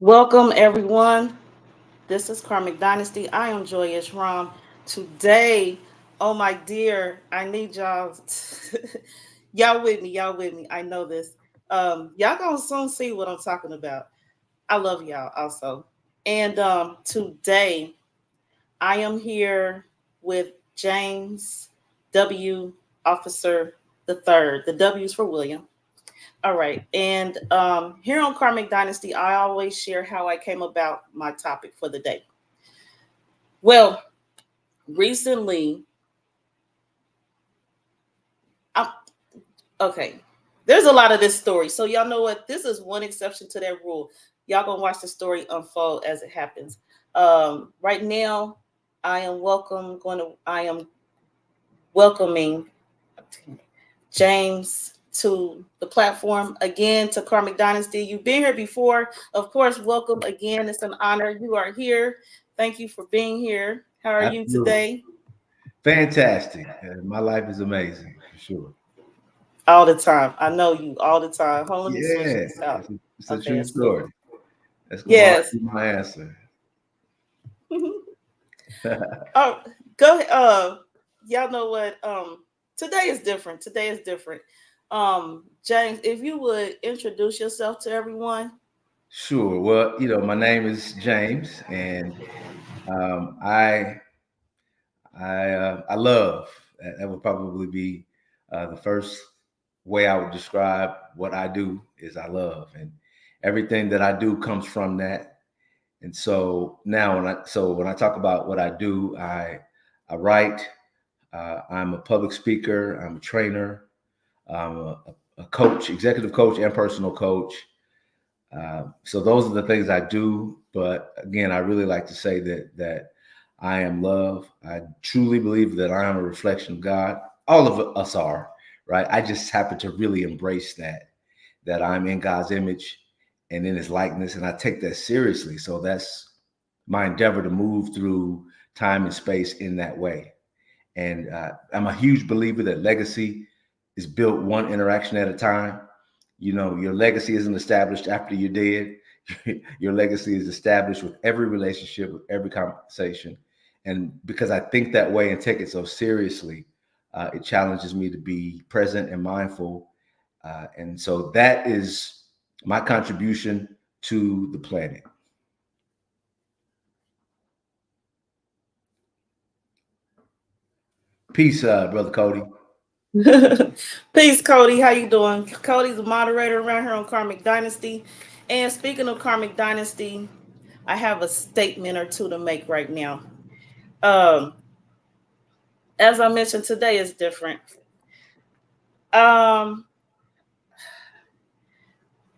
Welcome, everyone. This is Karmic Dynasty. I am Joyous Ram. Today, oh my dear, I need y'all. Y'all with me. Y'all with me. I know this. Y'all gonna soon see what I'm talking about. I love y'all also. And today, I am here with James W. Officer the Third. The W is for William. All right. And here on Karmic Dynasty, I always share how I came about my topic for the day. Well, recently, I'm okay. There's a lot of this story. So y'all know what? This is one exception to that rule. Y'all gonna watch the story unfold as it happens. Right now, I am welcoming James to the platform again to Karmic Dynasty. You've been here before. Of course, welcome again. It's an honor. You are here. Thank you for being here. How are you Absolutely. today? Fantastic. My life is amazing, for sure. All the time. I know you all the time. Hold on, let me switch Yeah, this out. it's a Okay, true it's cool. story. That's going to always Yes. be my answer. Oh, go ahead. Y'all know what? Today is different. Today is different. James, if you would introduce yourself to everyone. Sure. Well, my name is James, and um, I I love. That would probably be the first way I would describe what I do is I love, and everything that I do comes from that. And so now, when I talk about what I do, I write. I'm a public speaker. I'm a trainer. I'm a coach, executive coach, and personal coach. So those are the things I do. But again, I really like to say that I am love. I truly believe that I am a reflection of God. All of us are, right? I just happen to really embrace that I'm in God's image and in His likeness, and I take that seriously. So that's my endeavor to move through time and space in that way. And I'm a huge believer that legacy is built one interaction at a time. Your legacy isn't established after you're dead. Your legacy is established with every relationship, with every conversation. And because I think that way and take it so seriously, it challenges me to be present and mindful. And so that is my contribution to the planet. Peace, Brother Cody. Peace, Cody. How you doing? Cody's a moderator around here on Karmic Dynasty. And speaking of Karmic Dynasty, I have a statement or two to make right now. Um, as I mentioned, today is different. Um,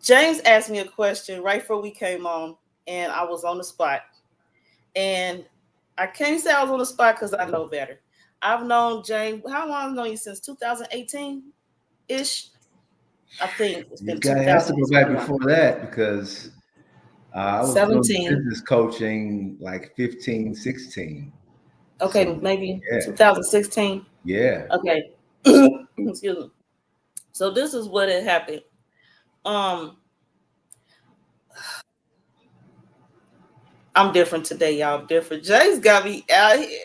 James asked me a question right before we came on, and I was on the spot. And I can't say I was on the spot because I know better. I've known James. How long have I known you since 2018 ish? I think it's You been got has to go back 2021. before that because I was doing 17. business coaching like 15, 16. Okay, So maybe yeah, 2016. yeah. Okay. Excuse me. So this is what had happened. Um, I'm different today, y'all. Different. Jay's got me out here.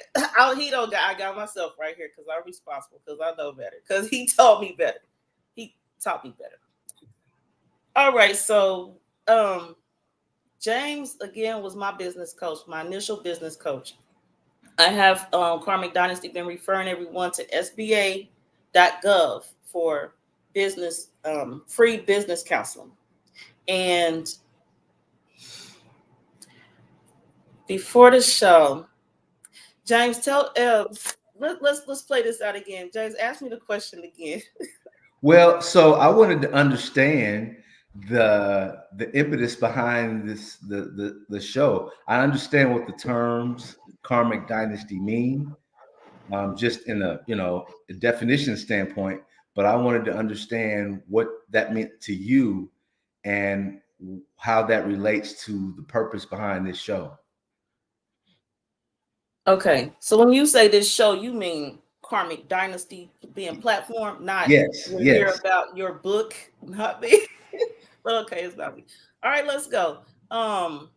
He don't got. I got myself right here because I'm responsible. Because I know better. Because he taught me better. He taught me better. All right. So, James again was my business coach, my initial business coach. I have Karmic Dynasty been referring everyone to SBA.gov for business free business counseling. And before the show, James, tell let's play this out again. James, ask me the question again. Well, so I wanted to understand the impetus behind the show. I understand what the terms karmic dynasty mean, just in a definition standpoint, but I wanted to understand what that meant to you and how that relates to the purpose behind this show. Okay, so when you say this show, you mean Karmic Dynasty being platform, not Yes, we're here yes. about your book, not me. But okay, it's not me. All right, let's go. Um,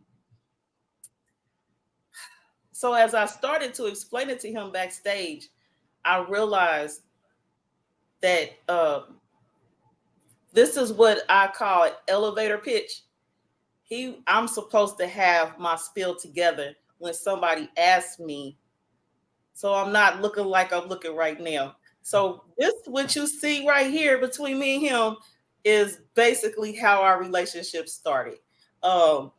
so as I started to explain it to him backstage, I realized that this is what I call an elevator pitch. I'm supposed to have my spiel together when somebody asks me, so I'm not looking like I'm looking right now. So this, what you see right here between me and him, is basically how our relationship started. Um,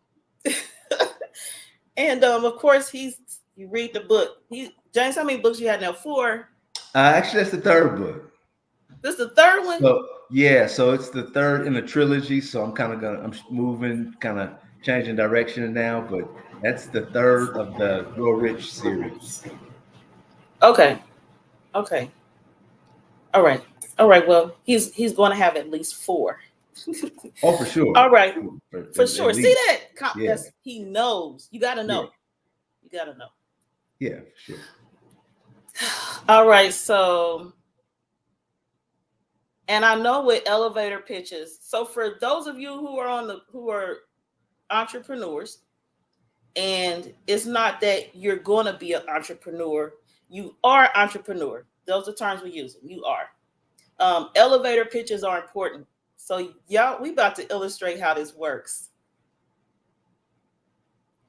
and of course, you read the book. James, how many books you had now? 4. Actually, that's the third book. This is the third one. So yeah, so it's the third in the trilogy. So I'm moving, kind of changing direction now. But that's the third of the Grow Rich series. Okay. Okay. All right. All right. Well, he's going to have at least 4. Oh, for sure, All right. For at sure. See least. that? Yeah, That's, he knows. You got to yeah, know. You got to know. yeah, for sure. All right. So, and I know with elevator pitches. So for those of you who are entrepreneurs, and it's not that you're going to be an entrepreneur, you are entrepreneur. Those are terms we use. You are. Elevator pitches are important. So y'all, we about to illustrate how this works.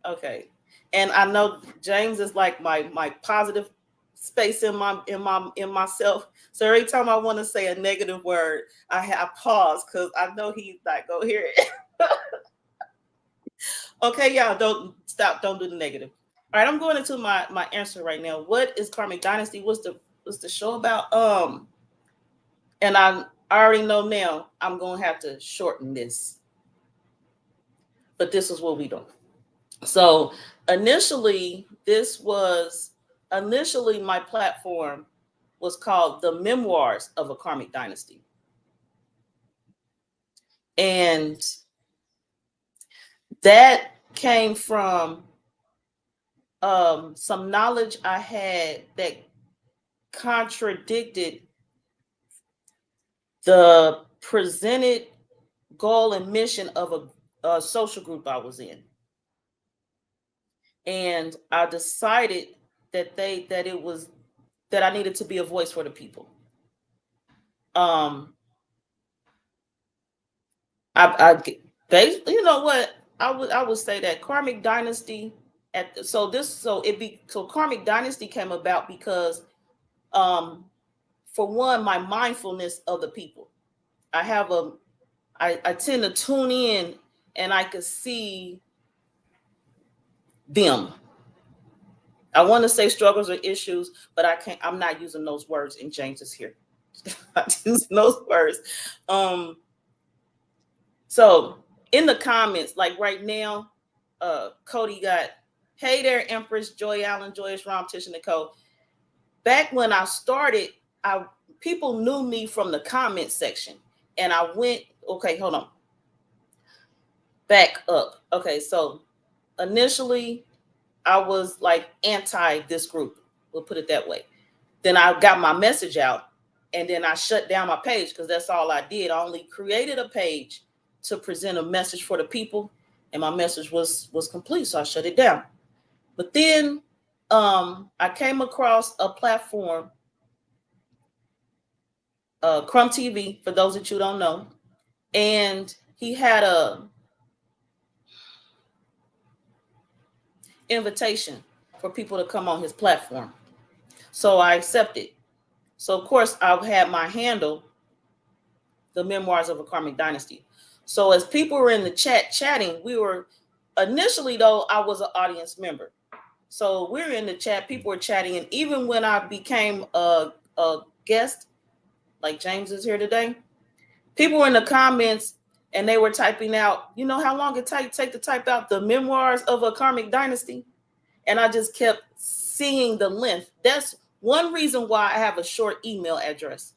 Okay. And I know James is like my positive space in myself. So every time I want to say a negative word, I pause because I know he's not gonna hear it. Okay, y'all, don't stop, don't do the negative. All right, I'm going into my answer right now. What is Karmic Dynasty? What's the show about? And I already know now I'm gonna have to shorten this, but this is what we do. So initially, my platform was called The Memoirs of a Karmic Dynasty. And that came from some knowledge I had that contradicted the presented goal and mission of a social group I was in. And I decided that I needed to be a voice for the people. You know what, I would say that Karmic Dynasty Karmic Dynasty came about because for one, my mindfulness of the people. I tend to tune in and I could see them. I want to say struggles or issues, but I'm not using those words, and James is here. I'm not using those words. So in the comments, like right now, Cody got, "Hey there, Empress, Joy Allen, Joyous Rom, Tish, and Nicole." Back when I started, people knew me from the comment section, and I went, okay, hold on, back up. Okay, so initially, I was like anti this group. We'll put it that way. Then I got my message out, and then I shut down my page because that's all I did. I only created a page to present a message for the people, and my message was complete, so I shut it down. But then I came across a platform, Crumb TV, for those that you don't know, and he had a invitation for people to come on his platform. So I accepted. So of course I had my handle, The Memoirs of a Karmic Dynasty. So as people were in the chat chatting, we were initially, though, I was an audience member. So we were in the chat, people were chatting, and even when I became a guest, like James is here today, people were in the comments and they were typing out, you know how long it take to type out The Memoirs of a Karmic Dynasty? And I just kept seeing the length. That's one reason why I have a short email address.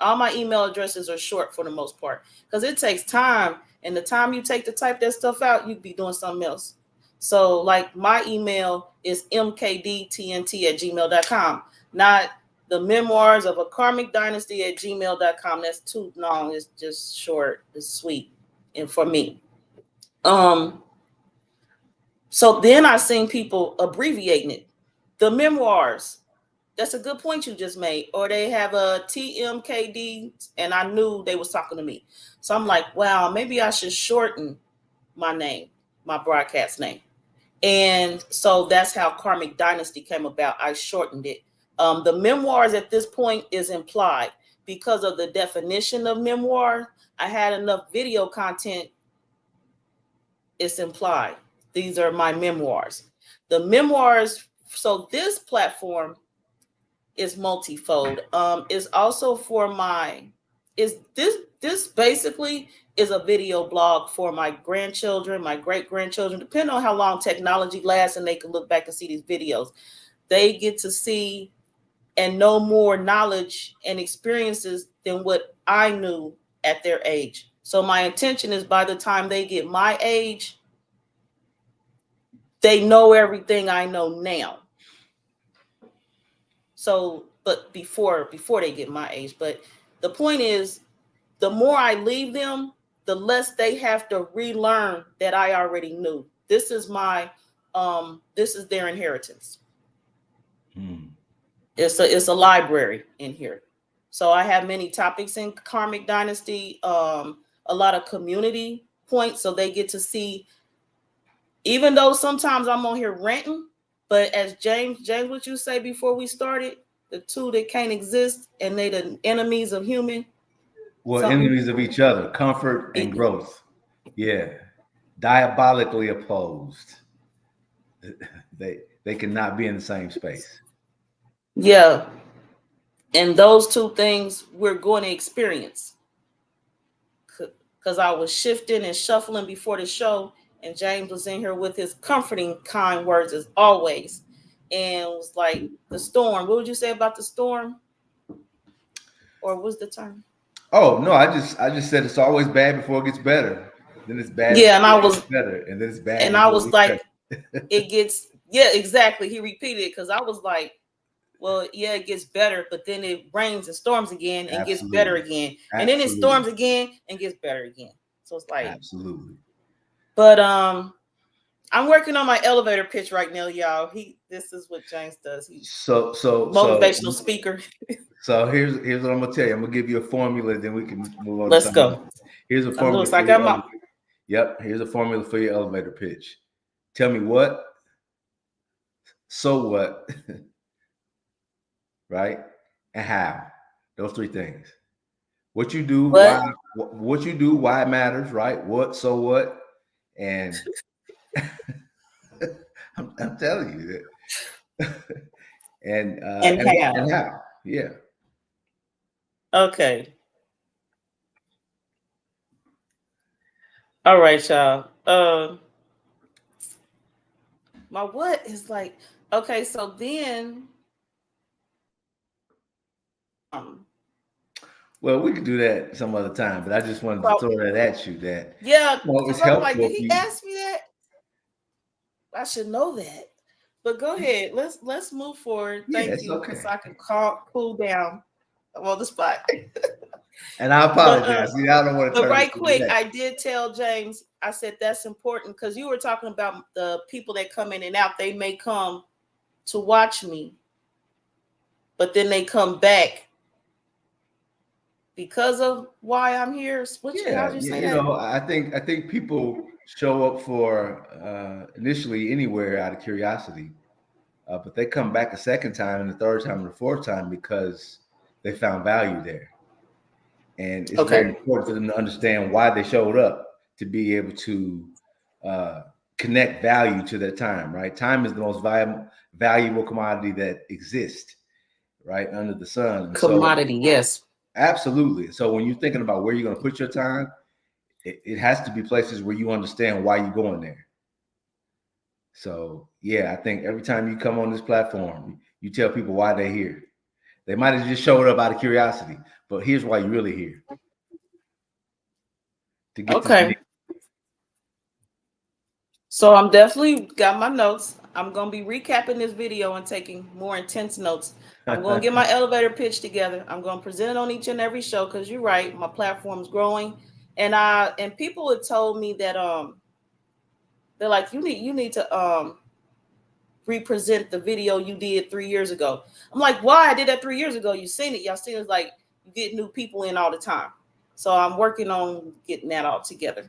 All my email addresses are short for the most part because it takes time. And the time you take to type that stuff out, you'd be doing something else. So like my email is mkdtnt@gmail.com, not The Memoirs of a Karmic Dynasty @gmail.com. That's too long. It's just short. It's sweet. And for me. Um, so then I seen people abbreviating it. The memoirs. That's a good point you just made. Or they have a TMKD, and I knew they was talking to me. So I'm like, wow, maybe I should shorten my name, my broadcast name. And so that's how Karmic Dynasty came about. I shortened it. The memoirs at this point is implied because of the definition of memoir. I had enough video content. It's implied. These are my memoirs. The memoirs. So this platform is multifold. Is also for my. Is this basically is a video blog for my grandchildren, my great grandchildren, depending on how long technology lasts, and they can look back and see these videos. They get to see and know more knowledge and experiences than what I knew at their age. So my intention is by the time they get my age, they know everything I know now. So, but before they get my age, but the point is, the more I leave them, the less they have to relearn that I already knew. This is my, this is their inheritance. It's a library in here. So I have many topics in Karmic Dynasty, a lot of community points, so they get to see. Even though sometimes I'm on here ranting, but as James, what you say before we started, the two that can't exist and they the enemies of human. Well, enemies of each other, comfort and growth. Yeah, diabolically opposed. They cannot be in the same space. Yeah, and those two things we're going to experience. Because I was shifting and shuffling before the show, and James was in here with his comforting, kind words as always, and was like the storm. What would you say about the storm? Or what's the term? Oh no, I just said it's always bad before it gets better. Then it's bad Yeah, and before I it was, gets better, and then it's bad and I before was it gets like, better. it gets, yeah, exactly. He repeated it because I was like, well, yeah, it gets better, but then it rains and storms again and gets better Absolutely, again, and then it absolutely, storms again and gets better again. So it's like, absolutely. but I'm working on my elevator pitch right now, y'all. This is what James does. He's motivational speaker. So here's what I'm gonna tell you. I'm gonna give you a formula, then we can move on to Let's something go. else. Here's a I'm formula Lewis. for I got my. Yep. Here's a formula for your elevator pitch. Tell me what, so what, right, and how. Those three things. What you do, why, What? what you do, why it matters, right? What, so what, and I'm telling you that, And how? and how, yeah. Okay. All right, y'all. My what is like. Okay, so then. Um. Well, we could do that some other time, but I just wanted to So, throw that at you. That yeah, it's because I'm like, helpful did if he you. ask me that? I should know that. But go ahead. Let's move forward. Yeah, Thank it's you, because okay. I can cool down. I'm on the spot. And I But apologize. See, I don't want to but turn this right into quick, that. I did tell James. I said that's important because you were talking about the people that come in and out. They may come to watch me, but then they come back because of why I'm here. How'd Yeah, you yeah. say You that? know, I think people show up for initially anywhere out of curiosity, but they come back a second time, and the third time, and the fourth time because they found value there. And it's very Okay. important for them to understand why they showed up to be able to uh, connect value to their time. Right, time is the most valuable commodity that exists, right, under the sun. And so, Commodity, yes. absolutely. So, when you're thinking about where you're going to put your time, it has to be places where you understand why you're going there. So, yeah, I think every time you come on this platform, you tell people why they're here. They might have just showed up out of curiosity, but here's why you're really here to get to the Okay. So I'm definitely got my notes. I'm gonna be recapping this video and taking more intense notes. I'm gonna get my elevator pitch together. I'm gonna present it on each and every show because you're right, my platform's growing, and people had told me that They're like, you need to represent the video you did 3 years ago. I'm like, why? I did that 3 years ago. You seen it. Y'all seen it. Like, you get new people in all the time. So I'm working on getting that all together.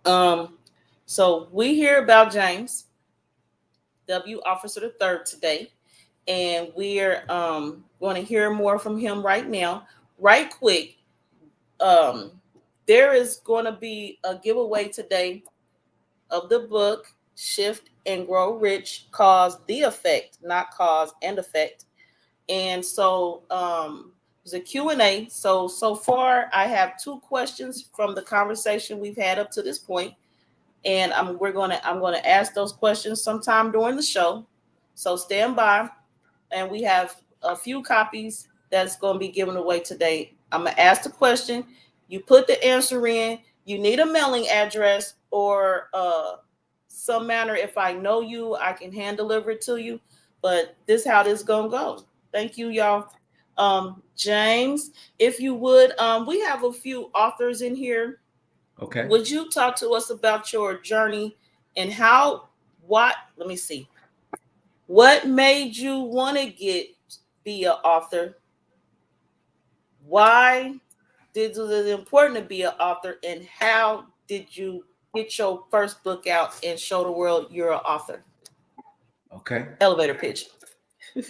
Um, so we hear about James W. Officer the Third today, and we're going to hear more from him right now. Right quick, um, there is going to be a giveaway today of the book Shift and Grow Rich, Cause the Effect, not cause and effect. And so there's a Q&A. So far I have two questions from the conversation we've had up to this point, and I'm gonna ask those questions sometime during the show. So stand by, and we have a few copies that's going to be given away today. I'm going to ask the question. You put the answer in. You need a mailing address or some manner. If I know you, I can hand deliver it to you. But this is how this going to go. Thank you, y'all. James, if you would, we have a few authors in here. Okay. Would you talk to us about your journey and let me see. What made you want to be an author? Why did it was important to be an author, and how did you get your first book out and show the world you're an author? Okay. Elevator pitch.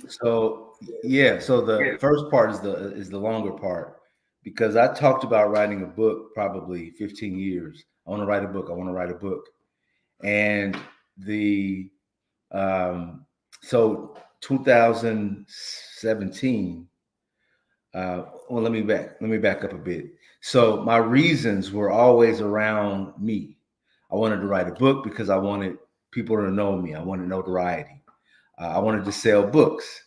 So yeah, so the first part is the longer part because I talked about writing a book probably 15 years. I want to write a book. I want to write a book. And the um so 2017 well let me back up a bit. So my reasons were always around me. I wanted to write a book because I wanted people to know me. I wanted notoriety. I wanted to sell books,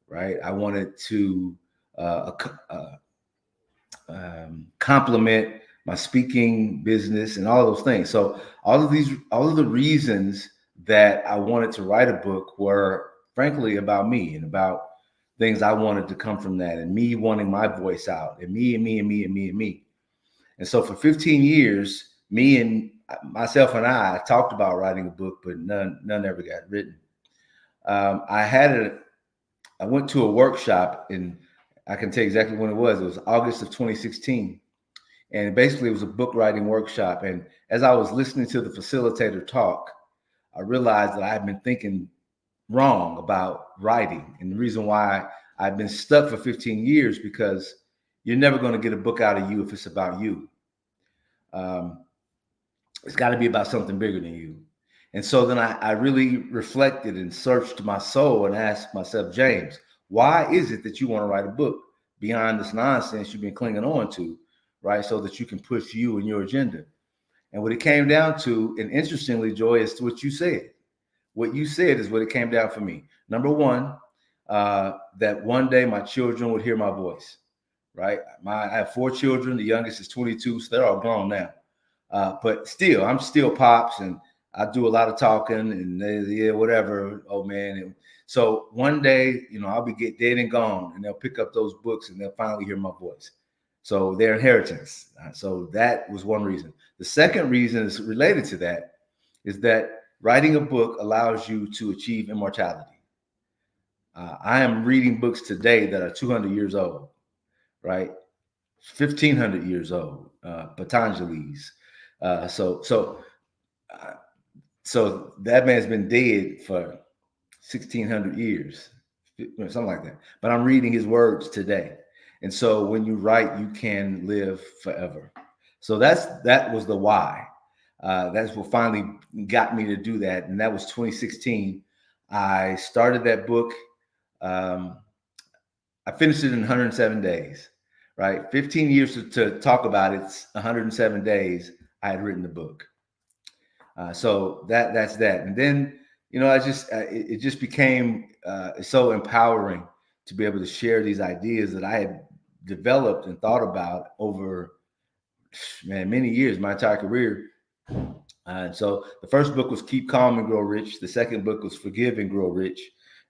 right? I wanted to uh, complement my speaking business and all those things. So all of the reasons that I wanted to write a book were frankly about me and about things I wanted to come from that, and me wanting my voice out, and me and me and me and me and me. And so for 15 years, me and myself and I talked about writing a book, but none ever got written. Um, I had a I went to a workshop, and I can tell you exactly when it was. It was August of 2016. And basically it was a book writing workshop. And as I was listening to the facilitator talk, I realized that I had been thinking wrong about writing. And the reason why I've been stuck for 15 years, because you're never going to get a book out of you if it's about you. Um, it's got to be about something bigger than you. And so then I really reflected and searched my soul and asked myself, James, why is it that you want to write a book beyond this nonsense you've been clinging on to, right? So that you can push you and your agenda. And what it came down to, and interestingly, Joy, is what you said. What you said is what it came down for me. Number one, that one day my children would hear my voice, right? I have 4 children. The youngest is 22, so they're all grown now. But still, I'm still pops, and I do a lot of talking and yeah, whatever, oh man. And so one day, I'll be get dead and gone, and they'll pick up those books and they'll finally hear my voice. So their inheritance. So that was one reason. The second reason is related to that, is that writing a book allows you to achieve immortality. I am reading books today that are 200 years old, right? 1,500 years old, Patanjali's. So that man's been dead for 1,600 years, something like that. But I'm reading his words today. And so when you write, you can live forever. So that was the why. That's what finally got me to do that. And that was 2016. I started that book. I finished it in 107 days, right? 15 years to talk about it. It's 107 days I had written the book. So that's that. And then, it just became so empowering to be able to share these ideas that I had developed and thought about over, many years, my entire career. And so the first book was Keep Calm and Grow Rich. The second book was Forgive and Grow Rich.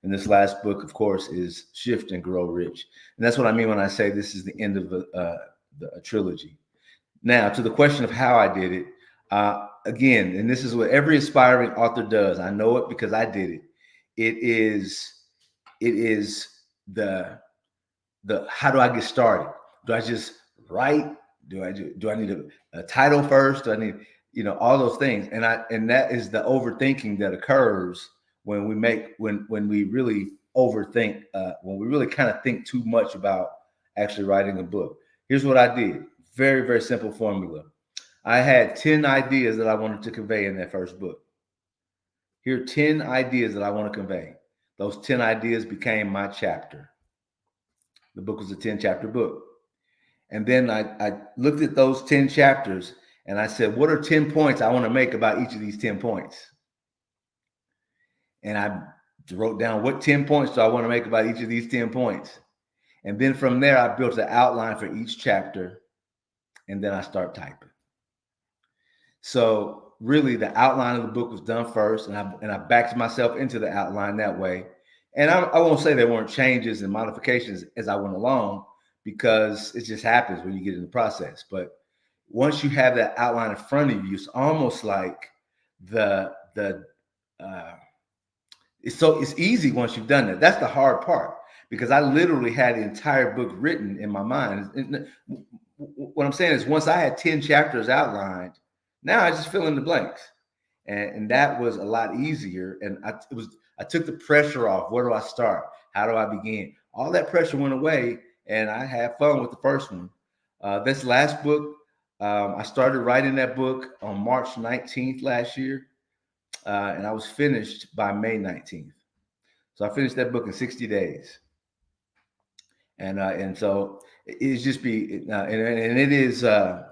And this last book, of course, is Shift and Grow Rich. And that's what I mean when I say this is the end of a trilogy. Now, to the question of how I did it, again, and this is what every aspiring author does. I know it because I did it. It is it is the how do I get started? Do I just write? Do I need a title first? Do I need all those things? And that is the overthinking that occurs when we really overthink, when we really kind of think too much about actually writing a book. Here's what I did. Very, very simple formula. I had 10 ideas that I wanted to convey in that first book. Here are 10 ideas that I want to convey. Those 10 ideas became my chapter. The book was a 10 chapter book. And then I looked at those 10 chapters and I said, what are 10 points I want to make about each of these 10 points? And I wrote down what 10 points do I want to make about each of these 10 points. And then from there, I built an outline for each chapter. And then I start typing. So really the outline of the book was done first. And I backed myself into the outline that way. And I won't say there weren't changes and modifications as I went along, because it just happens when you get in the process. But once you have that outline in front of you, it's almost like it's easy once you've done that. That's the hard part, because I literally had the entire book written in my mind. And what I'm saying is, once I had 10 chapters outlined, now I just fill in the blanks. And that was a lot easier. And I took the pressure off. Where do I start? How do I begin? All that pressure went away, and I had fun with the first one. This last book, I started writing that book on March 19th last year, and I was finished by May 19th. So I finished that book in 60 days. And so it's just and it is the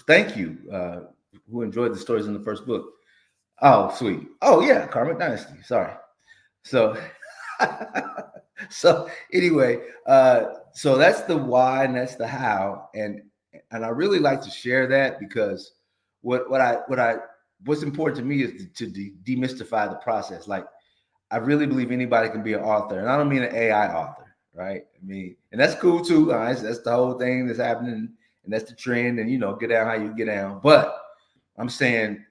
thank you, who enjoyed the stories in the first book. Oh, sweet. Oh, yeah, Karmic Dynasty. Sorry. So, so anyway, so that's the why and that's the how, and I really like to share that, because what's important to me is to demystify the process. Like, I really believe anybody can be an author, and I don't mean an AI author, right? I mean, and that's cool too. That's the whole thing that's happening, and that's the trend. And get down how you get down. But I'm saying,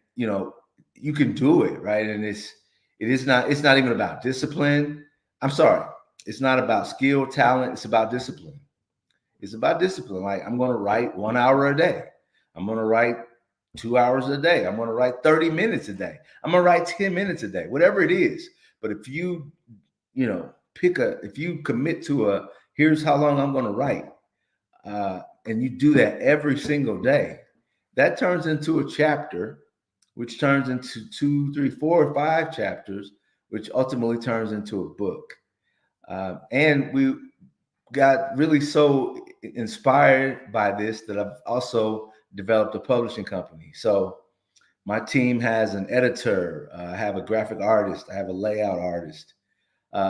you can do it, right? And it's not even about discipline. I'm sorry, it's not about skill, talent. It's about discipline. It's about discipline. Like, I'm going to write 1 hour a day. I'm going to write 2 hours a day. I'm going to write 30 minutes a day. I'm going to write 10 minutes a day, whatever it is. But if you if you commit to here's how long I'm going to write, and you do that every single day, that turns into a chapter, which turns into 2, 3, 4, 5 chapters, which ultimately turns into a book. And we got really so inspired by this that I've also developed a publishing company. So my team has an editor, I have a graphic artist, I have a layout artist.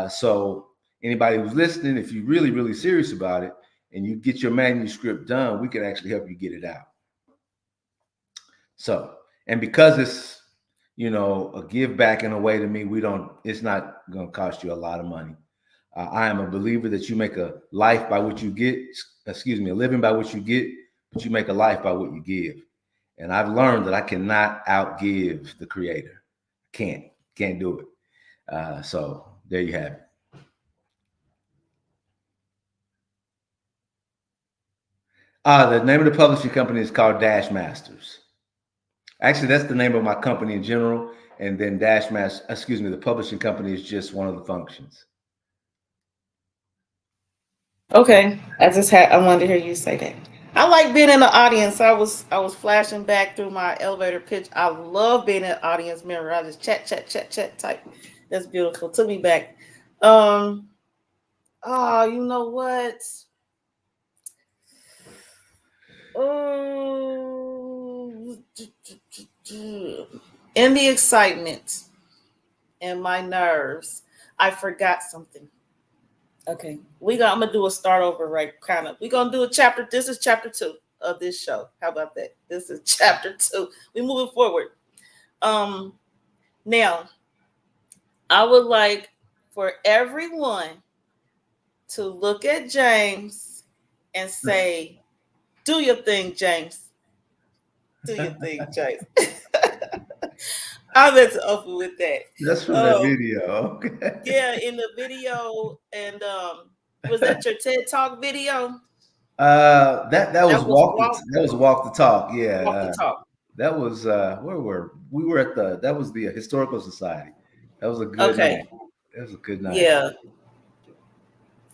So anybody who's listening, if you're really, really serious about it and you get your manuscript done, we can actually help you get it out. So, and because it's, a give back in a way to me, it's not going to cost you a lot of money. I am a believer that you make a life by what you get, a living by what you get, but you make a life by what you give. And I've learned that I cannot outgive the creator. Can't do it. So there you have it. The name of the publishing company is called Dash Masters. Actually, that's the name of my company in general. And then the publishing company is just one of the functions. Okay, I wanted to hear you say that. I like being in the audience. I was flashing back through my elevator pitch. I love being in the audience member. I just chat type. That's beautiful. Took me back. Um. Oh, you know what? Oh, in the excitement and my nerves, I forgot something. Okay, I'm gonna do a start over, right? Kind of. We're gonna do a chapter. This is chapter 2 of this show. How about that? This is chapter 2. We moving forward. Um, Now I would like for everyone to look at James and say, "Do your thing, James." Do your thing, Chase. I meant to open with that. That's from that Um, video. Okay. yeah, in the video, and was that your TED Talk video? That That was was walk the talk. Yeah. walk the talk. That was where were we? Were at the that was the historical society. That was a good Okay, night. That was a good night. yeah,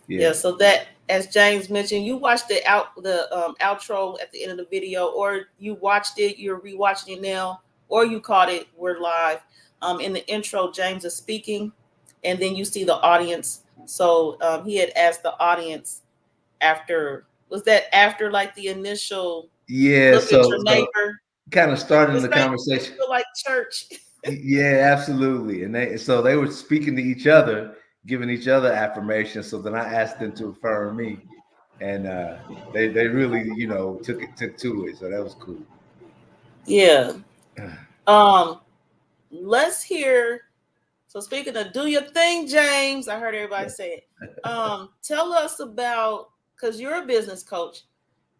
Yeah. yeah. So that, as James mentioned, you watched the outro at the end of the video, or you watched it, you're rewatching it now, or you caught it. We're live. In the intro, James is speaking, and then you see the audience. So he had asked the audience after, was that after like the initial Yeah. look at So your neighbor? kind of starting This the made me conversation. feel like church. Yeah, absolutely. And they were speaking to each other, giving each other affirmations. So then I asked them to affirm me, and they really took to it. So that was cool. Yeah. Um, let's hear. So speaking of do your thing, James, I heard everybody say it. Tell us about, because you're a business coach,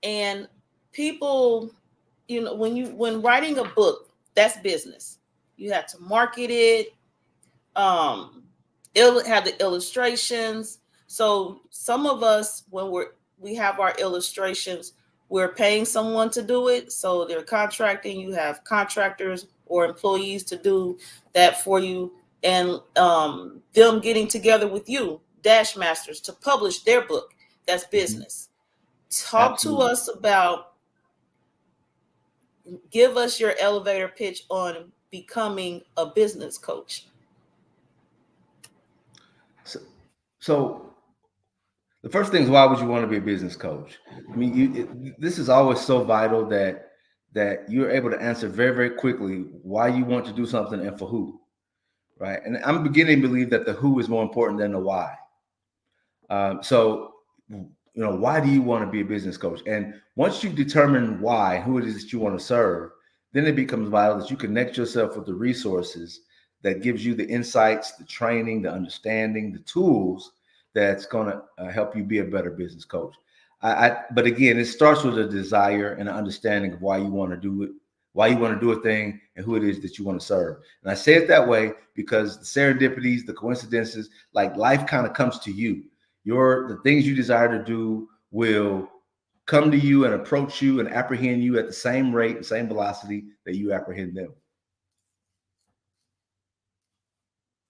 and people, when writing a book, that's business. You have to market it. Um, it'll have the illustrations. So some of us, when we have our illustrations, we're paying someone to do it. So they're contracting. You have contractors or employees to do that for you, and them getting together with you, Dash Masters, to publish their book. That's Mhm. business. Talk to Absolutely. us about, give us your elevator pitch on becoming a business coach. So, so the first thing is, why would you want to be a business coach? I mean, this is always so vital that you're able to answer very, very quickly why you want to do something and for who, right? And I'm beginning to believe that the who is more important than the why. So, why do you want to be a business coach? And once you determine why, who it is that you want to serve, then it becomes vital that you connect yourself with the resources that gives you the insights, the training, the understanding, the tools that's going to help you be a better business coach. But again, it starts with a desire and an understanding of why you want to do it, why you want to do a thing, and who it is that you want to serve. And I say it that way because the serendipities, the coincidences, like life kind of comes to you. The things you desire to do will come to you and approach you and apprehend you at the same rate and same velocity that you apprehend them.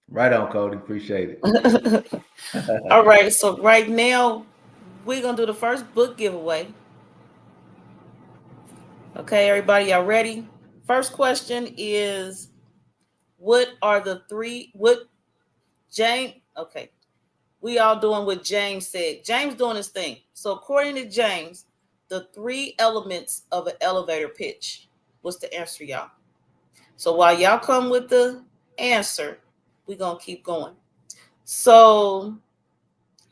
Right on, Cody. Appreciate All it. right, so right now we're gonna do the first book giveaway. Okay, everybody, y'all ready? First question is, what are the three, what James, okay, we all doing what James said. James doing his thing. So according to James, the three elements of an elevator pitch was to answer y'all. So while y'all come with the answer, we're gonna keep going. So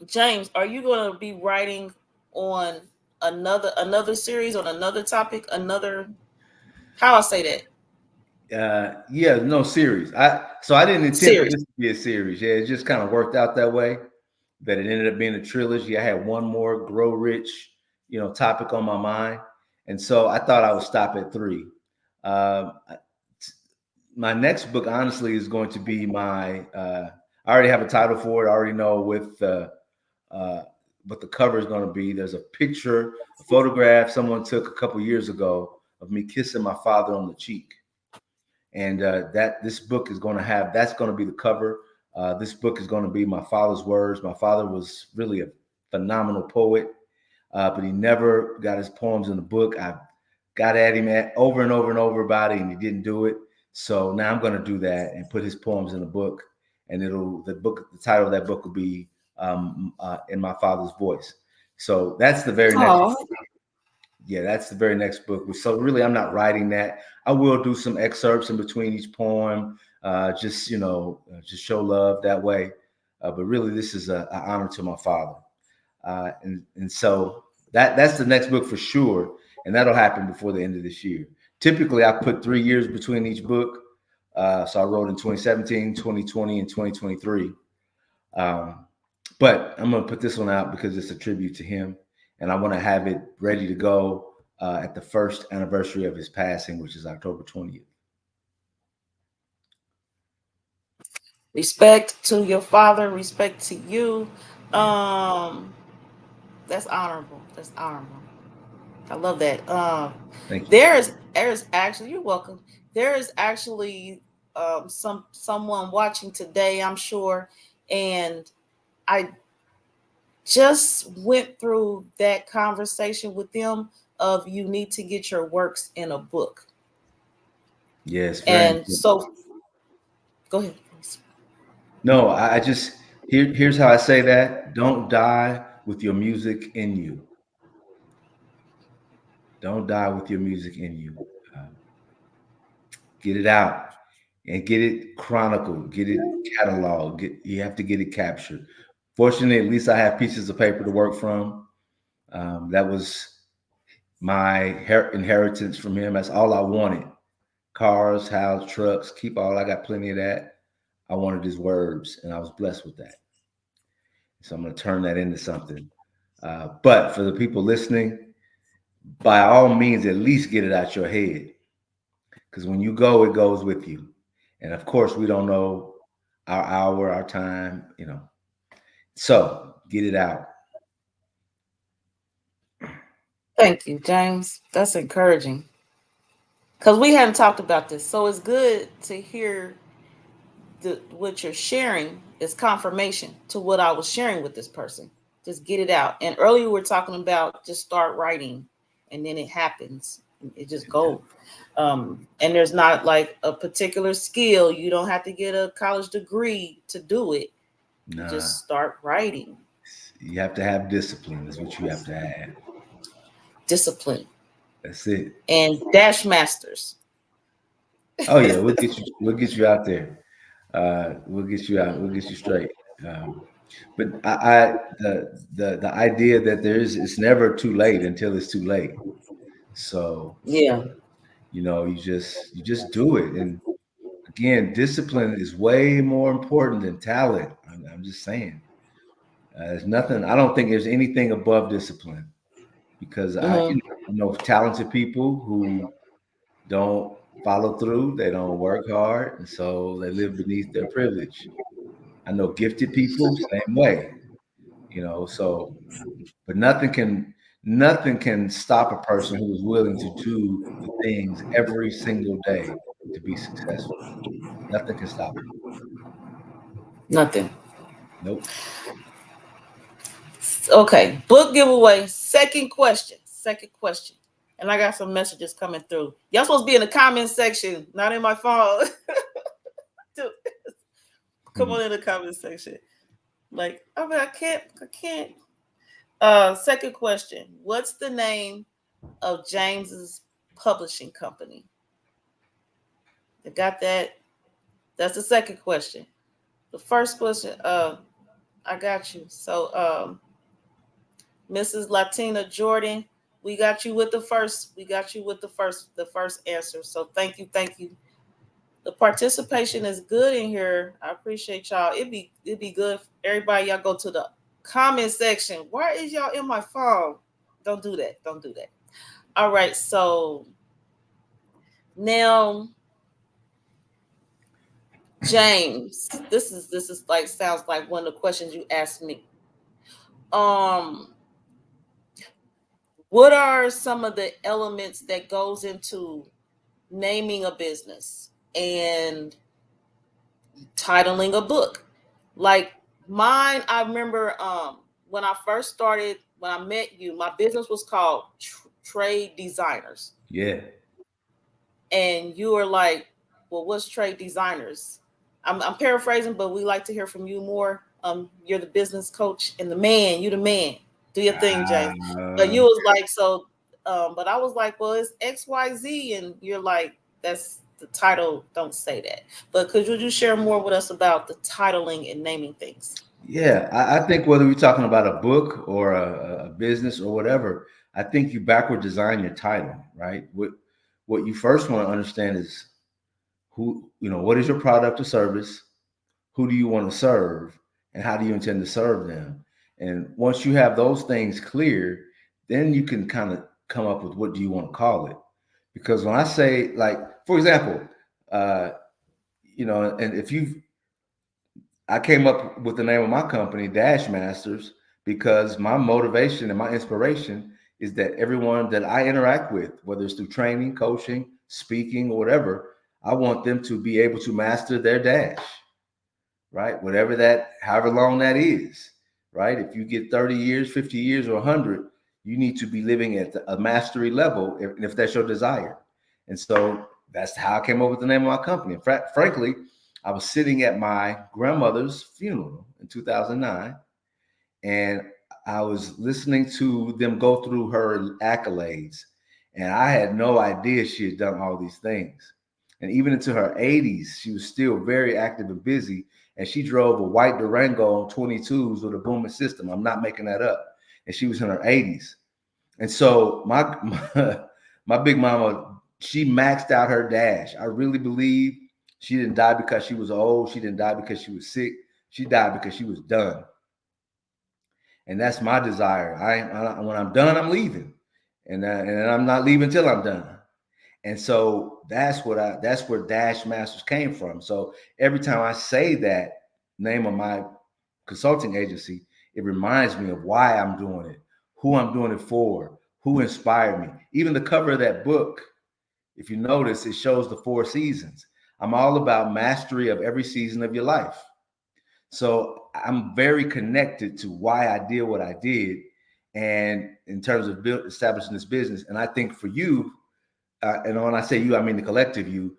James, are you going to be writing on another series, on another topic, another, how I say that, Yeah, no series. I didn't intend for series? this to be a series. Yeah, it just kind of worked out that way that it ended up being a trilogy. I had one more grow rich, topic on my mind, and so I thought I would stop at three. Um, my next book, honestly, is going to be my. I already have a title for it. I already know uh, what the cover is going to be. There's a picture, a photograph someone took a couple years ago of me kissing my father on the cheek, and that this book is going to have. That's going to be the cover. This book is going to be my father's words. My father was really a phenomenal poet, but he never got his poems in the book. I got at him over and over and over about it, and he didn't do it. So now I'm going to do that and put his poems in the book, and the title of that book will be "In My Father's Voice." So that's the very next. Oh, Yeah, that's the very next book. So really, I'm not writing that. I will do some excerpts in between each poem, just show love that way. But really, this is an honor to my father, and so that's the next book for sure, and that'll happen before the end of this year. Typically, I put 3 years between each book. So I wrote in 2017, 2020, and 2023. Um, but I'm going to put this one out because it's a tribute to him, and I want to have it ready to go at the first anniversary of his passing, which is October 20th. Respect to your father, respect to you. Um, that's honorable. That's honorable. I love that. Thank you. There's actually, you're welcome. There is actually someone watching today, I'm sure, and I just went through that conversation with them of you need to get your works in a book. Yes, very And important. so go ahead, please. No, I just here's how I say that. Don't die with your music in you. Don't die with your music in you. Um, get it out and get it chronicled, get it cataloged. You have to get it captured. Fortunately, at least I have pieces of paper to work from. That was my inheritance from him. That's all I wanted. Cars, house, trucks, keep all. I got plenty of that. I wanted his words, and I was blessed with that. So I'm going to turn that into something. But for the people listening, by all means, at least get it out your head. Because when you go, it goes with you. And of course, we don't know our hour, our time. So get it out. Thank you, James. That's encouraging. Because we hadn't talked about this. So it's good to hear what you're sharing is confirmation to what I was sharing with this person. Just get it out. And earlier we were talking about just start writing and then it happens. It just goes. And there's not like a particular skill. You don't have to get a college degree to do it. You Nah, just start writing. you have to have discipline, is what you have to have. Discipline That's it. and dash masters. Oh yeah, we'll get you out there. We'll get you out. We'll get you straight. But the idea that it's never too late until it's too late. So Yeah. you just do it. And again, discipline is way more important than talent. I'm just saying. There's nothing. I don't think there's anything above discipline because Hmm. I know talented people who don't follow through. They don't work hard, and so they live beneath their privilege. I know gifted people, same way. So but nothing can stop a person who is willing to do the things every single day to be successful. Nothing can stop them. Nothing. Nope. Okay. Book giveaway. Second question. Second question. And I got some messages coming through. Y'all supposed to be in the comment section, not in my phone. Dude, come Hmm. on in the comment section. Like, I mean, I can't. Second question. What's the name of James's publishing company? I got that. That's the second question. The first question, I got you. So, Mrs. Latina Jordan, we got you with the first. We got you with the first answer. So thank you. The participation is good in here. I appreciate y'all. It'd be good. Everybody, y'all go to the comment section. Why is y'all in my phone? Don't do that. Don't do that. All right. So now, James, this is like sounds like one of the questions you asked me. Um, what are some of the elements that goes into naming a business and titling a book? Like mine, I remember when I first started, when I met you, my business was called Trade Designers. Yeah. And you were like, well, what's Trade Designers? I'm paraphrasing, but we like to hear from you more. You're the business coach and the man, you the man. Do your thing, James. But Uh, you was like, so but I was like, well, it's XYZ, and you're like, that's the title, don't say that. But could you share more with us about the titling and naming things? yeah, I think whether we're talking about a book or a business or whatever, I think you backward design your title, right? What you first want to understand is what is your product or service? Who do you want to serve? And how do you intend to serve them? And once you have those things clear, then you can kind of come up with what do you want to call it. Because when I say, like, for example, uh, and if you, I came up with the name of my company, Dash Masters, because my motivation and my inspiration is that everyone that I interact with, whether it's through training, coaching, speaking, or whatever, I want them to be able to master their dash, right? Whatever that, however long that is, right? If you get 30 years, 50 years, or 100, you need to be living at a mastery level if that's your desire. And so that's how I came up with the name of my company. In fact, frankly, I was sitting at my grandmother's funeral in 2009, and I was listening to them go through her accolades, and I had no idea she had done all these things. And even into her 80s, she was still very active and busy. And she drove a white Durango on 22s with a booming system. I'm not making that up. And she was in her 80s. And so my big mama, she maxed out her dash. I really believe she didn't die because she was old. She didn't die because she was sick. She died because she was done. And that's my desire. When I'm done, I'm leaving, and I'm not leaving till I'm done. And so that's where Dash Masters came from. So every time I say that name of my consulting agency, it reminds me of why I'm doing it, who I'm doing it for, who inspired me. Even the cover of that book, if you notice, it shows the 4 seasons. I'm all about mastery of every season of your life. So I'm very connected to why I did what I did, and in terms of establishing this business. And I think for you, and when I say you, I mean the collective you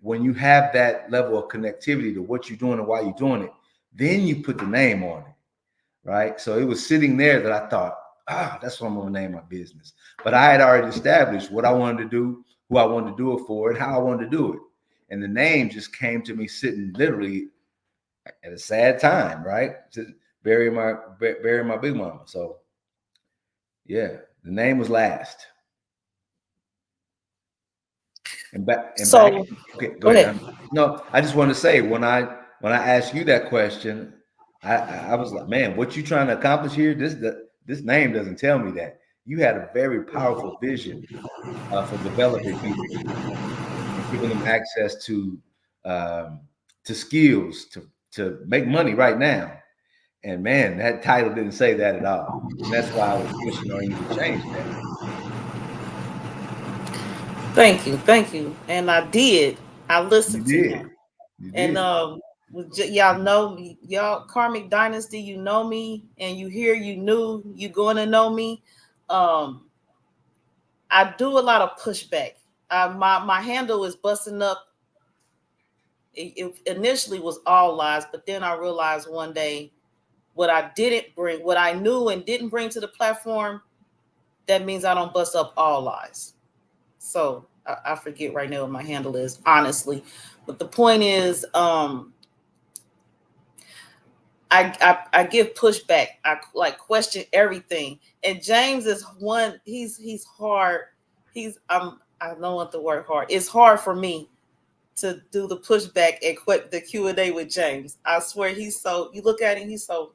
when you have that level of connectivity to what you're doing and why you're doing it, then you put the name on it, right? So it was sitting there that I thought, that's what I'm going to name my business. But I had already established what I wanted to do, who I wanted to do it for, and how I wanted to do it. And the name just came to me sitting literally at a sad time, right? To bury my big mama. So yeah, the name was last. And back. Okay, go go ahead. ahead. No, I just want to say when I asked you that question, I was like, man, what you trying to accomplish here? This name doesn't tell me that. You had a very powerful vision for developing people and giving them access to skills to make money right now. And man, that title didn't say that at all. And that's why I was pushing on you to change that. Thank you. And I did. I You listened to him. did. You And did. y'all know me, y'all Karmic Dynasty, you know me, and you hear, you knew, you going to know me. Um, I do a lot of pushback. My handle is busting up. It initially was all lies, but then I realized one day what I didn't bring, what I knew and didn't bring to the platform, that means I don't bust up all lies. So I forget right now what my handle is, honestly. But the point is, I give pushback. I like question everything. And James is one. He's hard. I don't want the word hard. It's hard for me to do the pushback and quit the Q&A with James. I swear he's so. You look at him. He's so.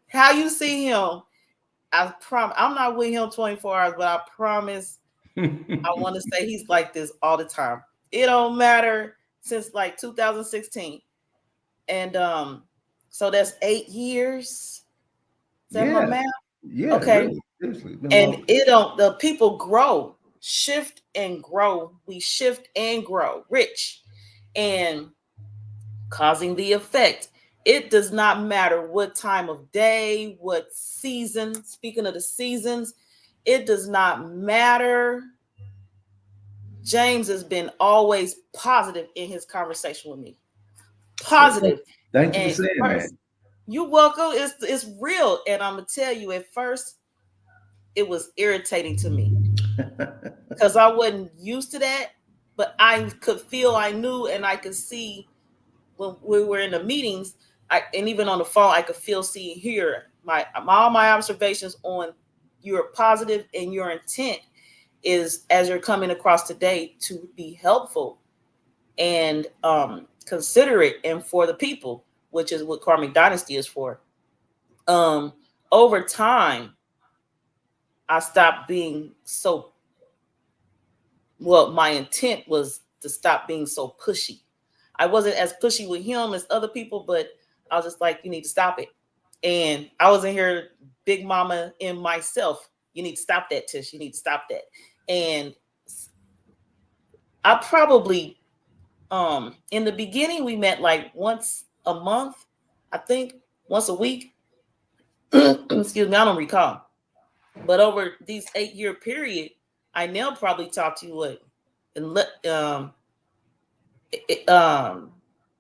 How you see him? I promise. I'm not with him 24 hours, but I promise. I want to say he's like this all the time. It don't matter since like 2016, and so that's 8 years. Is that my Yeah. math? Yeah, Okay. really. Seriously. It's been a And long. it don't, the people grow, shift and grow. We shift and grow, rich and causing the effect. It does not matter what time of day, what season. Speaking of the seasons, it does not matter. James has been always positive in his conversation with me. Well, Positive. thank you for And saying first, that. you're welcome. It's real. And I'm gonna tell you, at first, it was irritating to me because I wasn't used to that. But I could feel, I knew, and I could see when we were in the meetings, and even on the phone, I could feel, see, hear all my observations on your positive and your intent is as you're coming across today to be helpful and considerate and for the people, which is what Karmic Dynasty is for. Um, over time, I stopped being so, well, my intent was to stop being so pushy. I wasn't as pushy with him as other people, but I was just like, you need to stop it. And I was in here, big mama in myself. You need to stop that, Tish. You need to stop that. And I probably, in the beginning, we met like once a month, I think, once a week. Excuse me, I don't recall. But over these 8 year period, I now probably talk to you what, and it,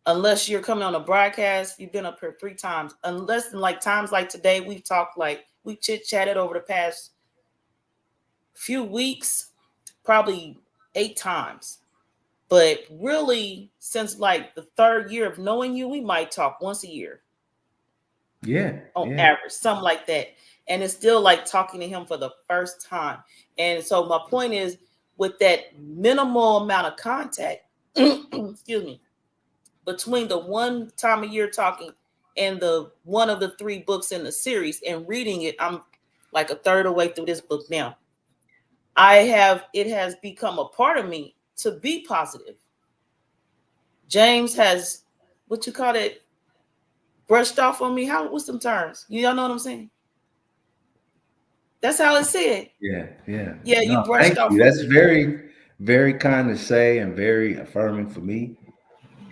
unless you're coming on a broadcast, you've been up here 3 times. Unless in like times like today, we've talked like we chit chatted over the past few weeks, probably 8 times. But really, since like the 3rd year of knowing you, we might talk once a year Yeah, on yeah, average, something like that. And it's still like talking to him for the first time. And so my point is, with that minimal amount of contact, excuse me, between the one time a year talking and the one of the 3 books in the series and reading it, I'm like a third of the way through this book now. It has become a part of me to be positive. James has, what you call it, brushed off on me. What's some terms? You all know what I'm saying? That's how it's said. yeah, yeah. Yeah, you No, brushed thank off you. on That's me. very, very kind to say and very affirming for me.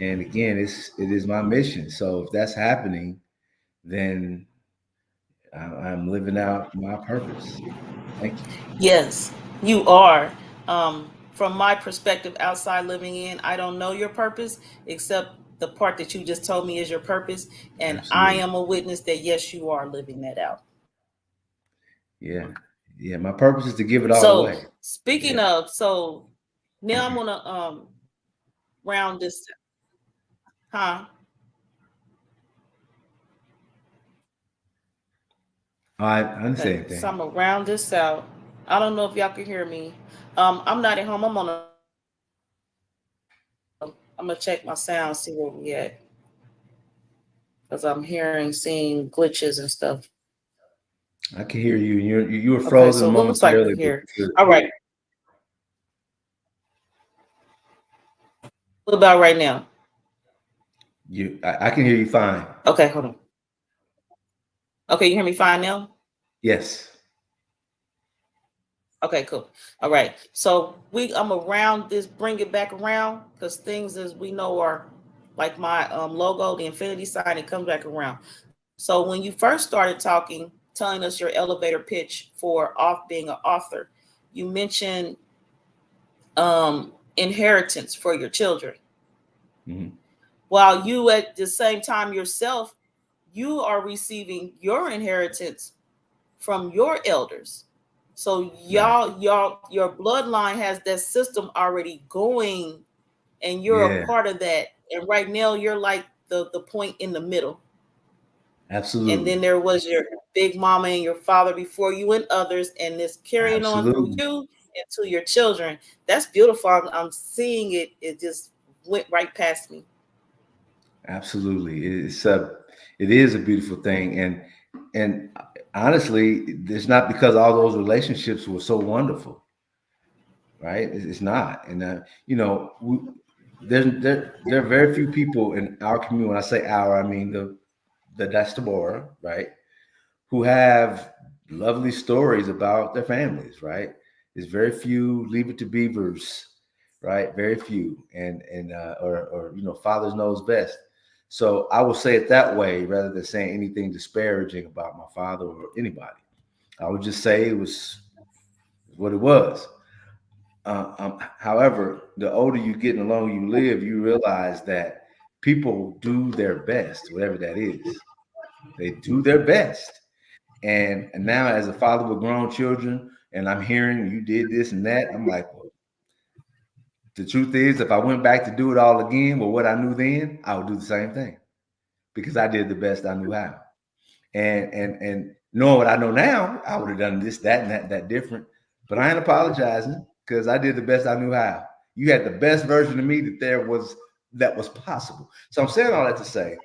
And again, it is my mission. So if that's happening, then I'm living out my purpose. Thank you. Yes, you are. From my perspective, outside living in, I don't know your purpose except the part that you just told me is your purpose, and I Absolutely. am a witness that yes, you are living that out. Yeah. Yeah. My purpose is to give it all So, away. speaking Yeah. of, so now I'm gonna round this, huh? I didn't say Okay, so anything. I'm gonna round this out. I don't know if y'all can hear me. I'm not at home. I'm on a. I'm gonna check my sound, see where we at, because I'm hearing, seeing glitches and stuff. I can hear you. You were Okay, so frozen it looks like we're momentarily, but here. you're good. All right. What about right now? I can hear you fine. Okay, hold on. Okay, you hear me fine now? Yes. Okay, cool. All right. So I'm around this, bring it back around, because things as we know are like my logo, the infinity sign, it comes back around. So when you first started talking, telling us your elevator pitch for off being an author, you mentioned inheritance for your children. Hmm. While you at the same time yourself, you are receiving your inheritance from your elders. So Right. your bloodline has that system already going, and you're a Yeah. part of that. And right now you're like the point in the middle. And Absolutely. then there was your big mama and your father before you and others, and this carrying on through Absolutely. you and to your children. That's beautiful. I'm seeing it. It just went right past me. Absolutely. It is a beautiful thing. And honestly, it's not because all those relationships were so wonderful, right? It's not. And there are very few people in our community. When I say our, I mean the diaspora, right? Who have lovely stories about their families, right? There's very few leave it to beavers, right? Very few, or fathers knows best. So I will say it that way rather than saying anything disparaging about my father or anybody. I would just say it was what it was. However, the older you get and the longer you live, you realize that people do their best, whatever that is. They do their best. And now, as a father with grown children, and I'm hearing you did this and that, I'm like, well, the truth is, if I went back to do it all again with what I knew then, I would do the same thing because I did the best I knew how. And knowing what I know now, I would have done this, that, and that different. But I ain't apologizing because I did the best I knew how. You had the best version of me that was possible. So I'm saying all that to say,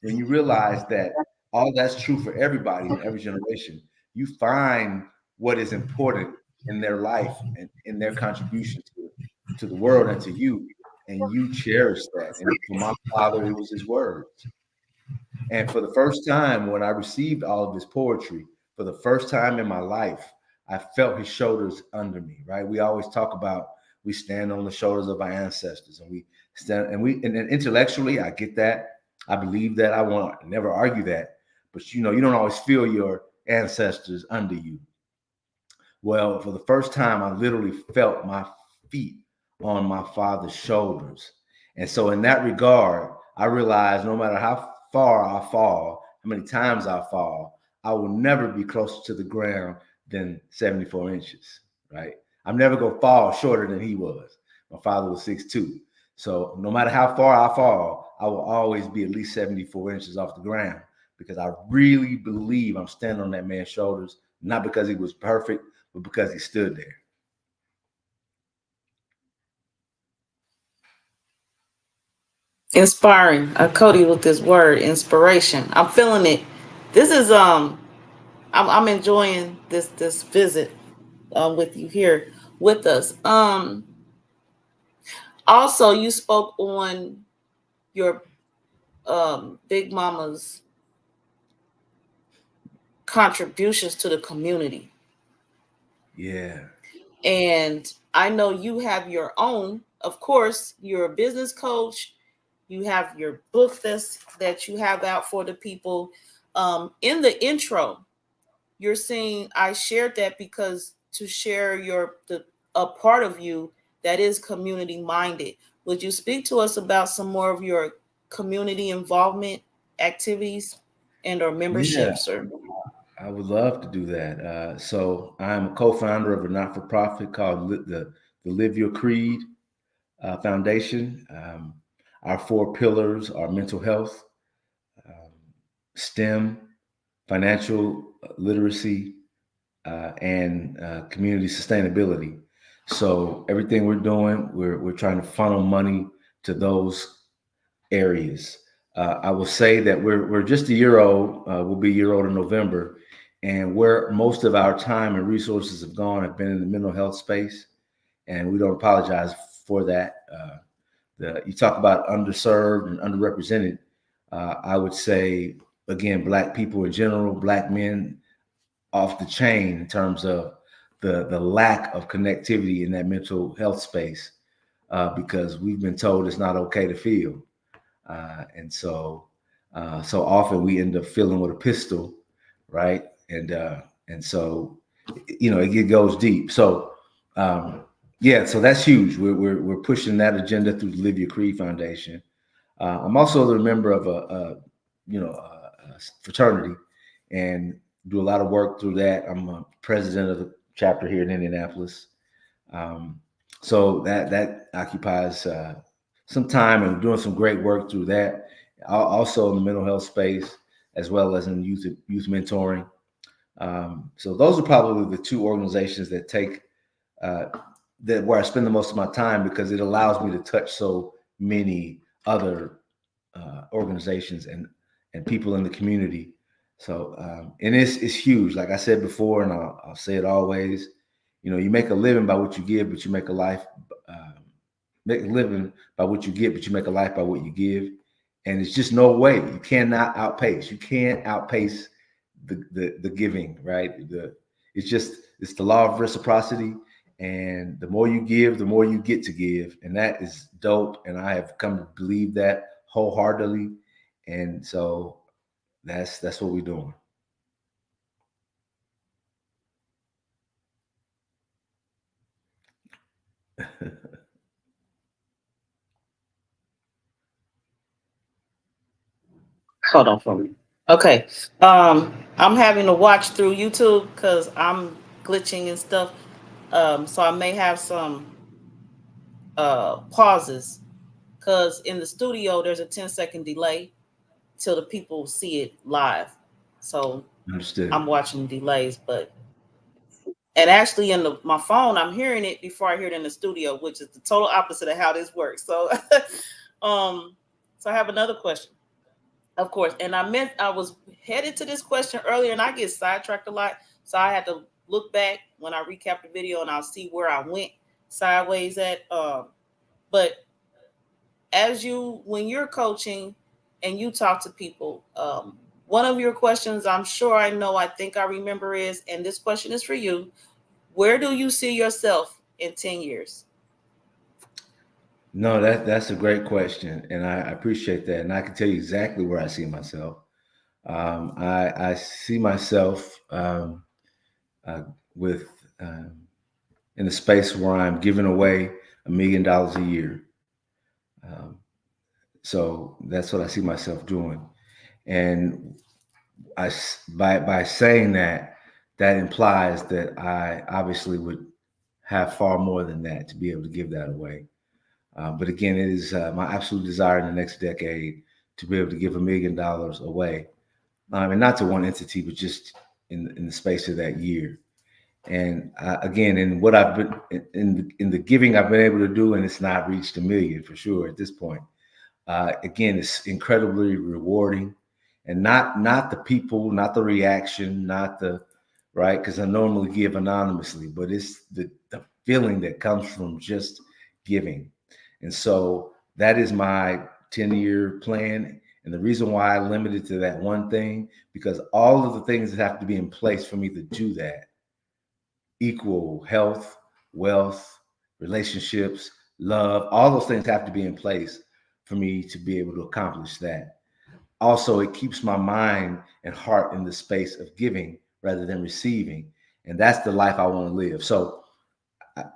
when you realize that all that's true for everybody in every generation, you find what is important in their life and in their contribution to the world and to you, and you cherish that. And for my father, it was his words. And for the first time, when I received all of his poetry, for the first time in my life, I felt his shoulders under me, right? We always talk about we stand on the shoulders of our ancestors, and we stand, and then intellectually, I get that. I believe that. I won't never argue that. But you don't always feel your ancestors under you. Well, for the first time, I literally felt my feet on my father's shoulders. And so, in that regard, I realized no matter how far I fall, how many times I fall, I will never be closer to the ground than 74 inches, right? I'm never going to fall shorter than he was. My father was 6'2". So, no matter how far I fall, I will always be at least 74 inches off the ground because I really believe I'm standing on that man's shoulders, not because he was perfect, but because he stood there. Inspiring. Cody with this word, inspiration. I'm feeling it. This is I'm enjoying this visit with you here with us. Also you spoke on your Big Mama's contributions to the community. Yeah. And I know you have your own, of course, you're a business coach. You have your book that you have out for the people. In the intro, you're saying I shared that because to share a part of you that is community minded. Would you speak to us about some more of your community involvement activities and or Yeah, memberships or I would love to do that. So I'm a co-founder of a not-for-profit called the Live Your Creed Foundation. Our four pillars are mental health, um, STEM, financial literacy, and community sustainability. So everything we're doing, we're trying to funnel money to those areas. I will say that we're just a year old. We'll be a year old in November, and where most of our time and resources have gone have been in the mental health space, and we don't apologize for that. You talk about underserved and underrepresented. I would say again, Black people in general, Black men off the chain in terms of the lack of connectivity in that mental health space, because we've been told it's not okay to feel. And so often we end up filling with a pistol, right? And so it goes deep. So yeah, so that's huge. We're pushing that agenda through the Live Your Creed Foundation. I'm also a member of a fraternity and do a lot of work through that. I'm a president of the chapter here in Indianapolis. Um, so that occupies some time and doing some great work through that. Also in the mental health space, as well as in youth mentoring. So those are probably the two organizations that take uh, that where I spend the most of my time because it allows me to touch so many other organizations and people in the community. So and it's huge. Like I said before, and I'll say it always. You make a living by what you give, but you make a life. Make a living by what you get, but you make a life by what you give. And it's just no way you cannot outpace. You can't outpace the giving, right? It's the law of reciprocity, and the more you give, the more you get to give, and that is dope. And I have come to believe that wholeheartedly, and so that's what we're doing. hold on for me. Okay. I'm having to watch through YouTube because I'm glitching and stuff. So I may have some pauses because in the studio there's a 10-second delay till the people see it live. So Understood. I'm watching delays, but and actually in my phone I'm hearing it before I hear it in the studio, which is the total opposite of how this works. So um so I have another question. Of course. And I was headed to this question earlier and I get sidetracked a lot. So I had to look back when I recap the video and I'll see where I went sideways at. But as you, when you're coaching and you talk to people, one of your questions, I'm sure I know, I think I remember is, and this question is for you: where do you see yourself in 10 years? No, that's a great question, and I appreciate that. And I can tell you exactly where I see myself. I see myself uh, with in a space where I'm giving away $1 million a year. Um, so that's what I see myself doing. And by saying that, that implies that I obviously would have far more than that to be able to give that away. But again, it is my absolute desire in the next decade to be able to give $1 million away, and not to one entity, but just in the space of that year. And again, in what I've been in the giving I've been able to do, and it's not reached 1 million for sure at this point. Again, it's incredibly rewarding, and not the people, not the reaction, not the right, because I normally give anonymously, but it's the feeling that comes from just giving. And so that is my 10-year plan. And the reason why I limited to that one thing, because all of the things that have to be in place for me to do that equal health, wealth, relationships, love, all those things have to be in place for me to be able to accomplish that. Also, it keeps my mind and heart in the space of giving rather than receiving. And that's the life I want to live. So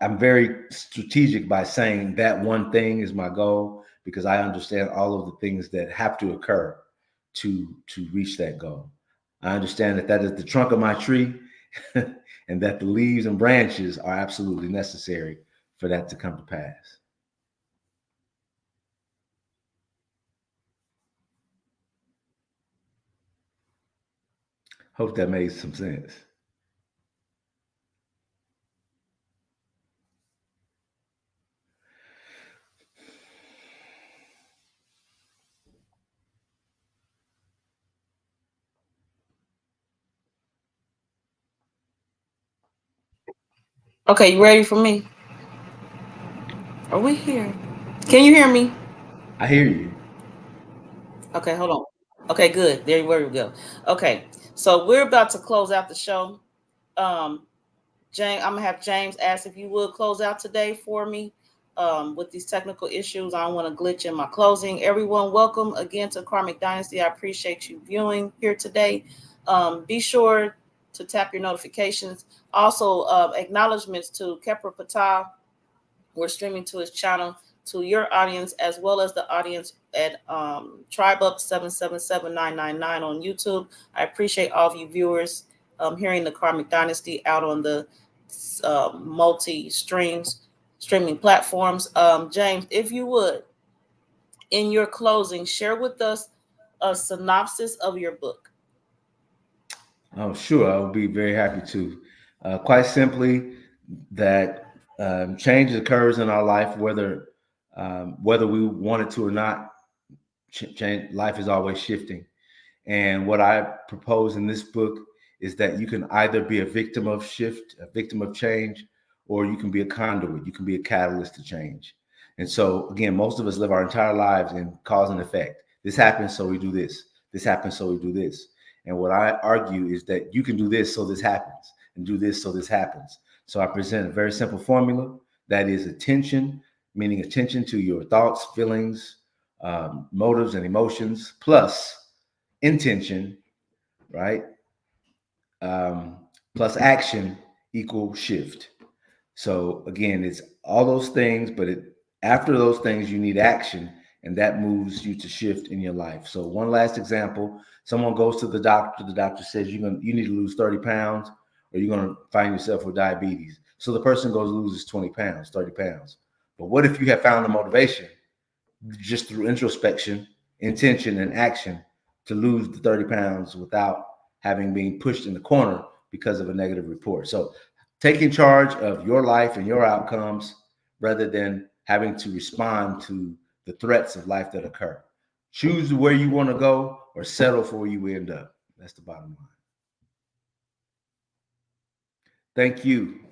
I'm very strategic by saying that one thing is my goal, because I understand all of the things that have to occur to reach that goal. I understand that that is the trunk of my tree, and that the leaves and branches are absolutely necessary for that to come to pass. Hope that made some sense. Okay, you ready for me? Are we here? Can you hear me? I hear you. Okay, hold on. Okay, good. There we go. Okay, so we're about to close out the show. Um, James, I'm gonna have James ask if you would close out today for me. With these technical issues, I don't want to glitch in my closing. Everyone, welcome again to Karmic Dynasty. I appreciate you viewing here today. Be sure to tap your notifications. Also, acknowledgments to Kepra Patel. We're streaming to his channel, to your audience, as well as the audience at Tribe Up 777999 on YouTube. I appreciate all of you viewers hearing the Karmic Dynasty out on the multi streaming platforms. James, if you would, in your closing, share with us a synopsis of your book. Oh, sure. I would be very happy to. Quite simply, that change occurs in our life, whether we want it to or not. Change, life is always shifting. And what I propose in this book is that you can either be a victim of shift, a victim of change, or you can be a conduit. You can be a catalyst to change. And so, again, most of us live our entire lives in cause and effect. This happens, so we do this. This happens, so we do this. And what I argue is that you can do this, so this happens, and do this, so this happens. So I present a very simple formula that is attention, meaning attention to your thoughts, feelings, motives, and emotions, plus intention, right? Um, Plus action equal shift. So again, it's all those things, but after those things, you need action, and that moves you to shift in your life. So one last example: someone goes to the doctor. The doctor says you need to lose 30 pounds, or you're going to find yourself with diabetes. So the person goes loses 20 pounds, 30 pounds. But what if you have found the motivation just through introspection, intention, and action to lose the 30 pounds without having been pushed in the corner because of a negative report? So taking charge of your life and your outcomes rather than having to respond to the threats of life that occur. Choose where you want to go or settle for where you end up. That's the bottom line. Thank you.